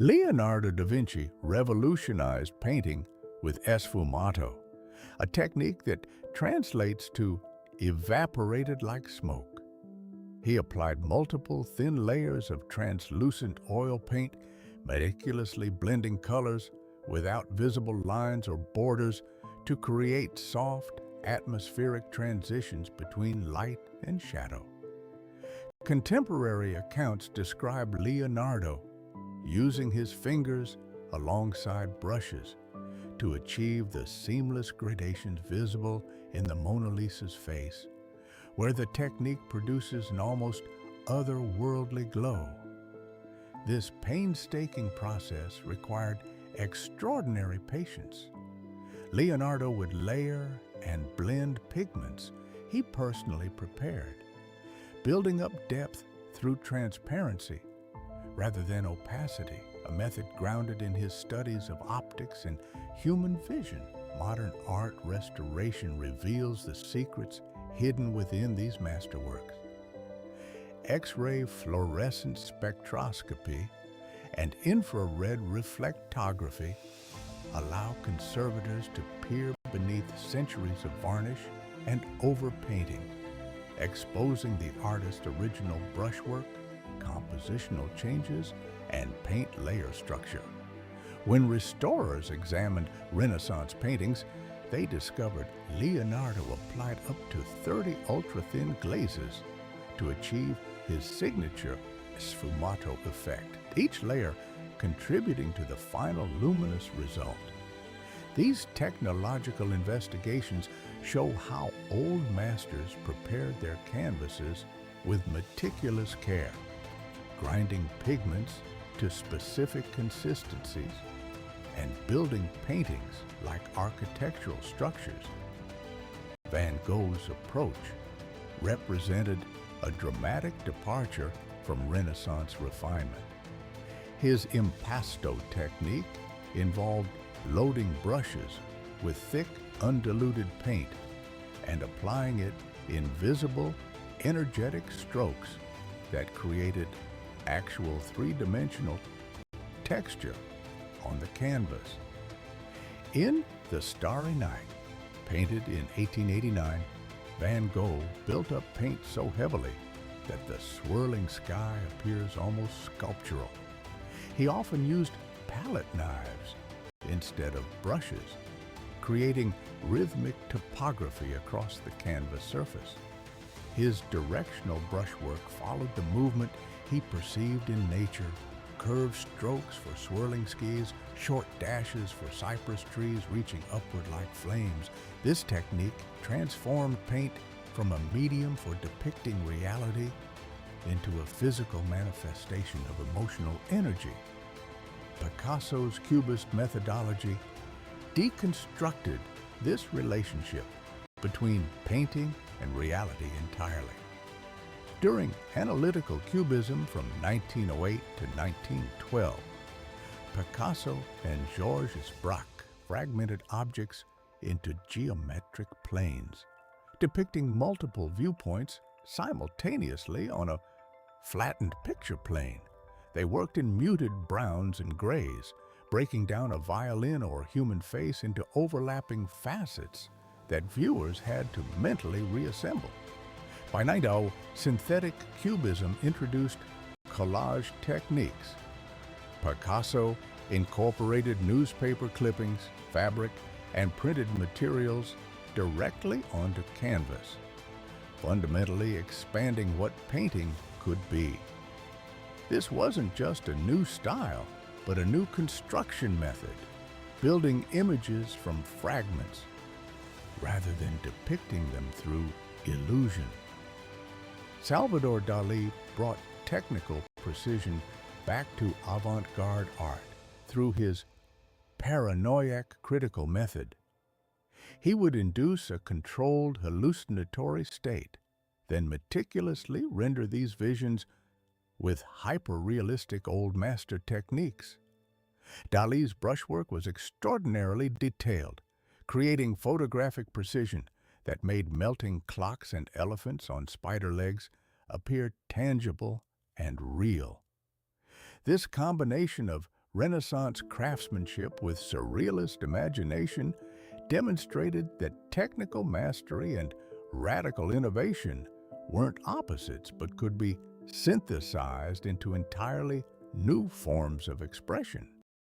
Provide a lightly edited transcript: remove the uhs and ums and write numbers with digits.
Leonardo da Vinci revolutionized painting with sfumato, a technique that translates to evaporated like smoke. He applied multiple thin layers of translucent oil paint, meticulously blending colors without visible lines or borders to create soft, atmospheric transitions between light and shadow. Contemporary accounts describe Leonardo using his fingers alongside brushes to achieve the seamless gradations visible in the Mona Lisa's face, where the technique produces an almost otherworldly glow. This painstaking process required extraordinary patience. Leonardo would layer and blend pigments he personally prepared, building up depth through transparency rather than opacity, a method grounded in his studies of optics and human vision. Modern art restoration reveals the secrets hidden within these masterworks. X-ray fluorescence spectroscopy and infrared reflectography allow conservators to peer beneath centuries of varnish and overpainting, exposing the artist's original brushwork, compositional changes, and paint layer structure. When restorers examined Renaissance paintings, they discovered Leonardo applied up to 30 ultra-thin glazes to achieve his signature Sfumato effect, each layer contributing to the final luminous result. These technological investigations show how old masters prepared their canvases with meticulous care, grinding pigments to specific consistencies and building paintings like architectural structures. Van Gogh's approach represented a dramatic departure from Renaissance refinement. His impasto technique involved loading brushes with thick, undiluted paint and applying it in visible, energetic strokes that created actual three-dimensional texture on the canvas. In The Starry Night, painted in 1889, Van Gogh built up paint so heavily that the swirling sky appears almost sculptural. He often used palette knives instead of brushes, creating rhythmic topography across the canvas surface. His directional brushwork followed the movement he perceived in nature, curved strokes for swirling skis, short dashes for cypress trees reaching upward like flames. This technique transformed paint from a medium for depicting reality into a physical manifestation of emotional energy. Picasso's Cubist methodology deconstructed this relationship between painting and reality entirely. During analytical Cubism from 1908 to 1912, Picasso and Georges Braque fragmented objects into geometric planes, depicting multiple viewpoints simultaneously on a flattened picture plane. They worked in muted browns and grays, breaking down a violin or human face into overlapping facets that viewers had to mentally reassemble. By 1900, synthetic Cubism introduced collage techniques. Picasso incorporated newspaper clippings, fabric, and printed materials directly onto canvas, fundamentally expanding what painting could be. This wasn't just a new style, but a new construction method, building images from fragments rather than depicting them through illusion. Salvador Dalí brought technical precision back to avant-garde art through his paranoiac critical method. He would induce a controlled hallucinatory state, then meticulously render these visions with hyper-realistic old master techniques. Dalí's brushwork was extraordinarily detailed, creating photographic precision that made melting clocks and elephants on spider legs appear tangible and real. This combination of Renaissance craftsmanship with surrealist imagination demonstrated that technical mastery and radical innovation weren't opposites but could be synthesized into entirely new forms of expression.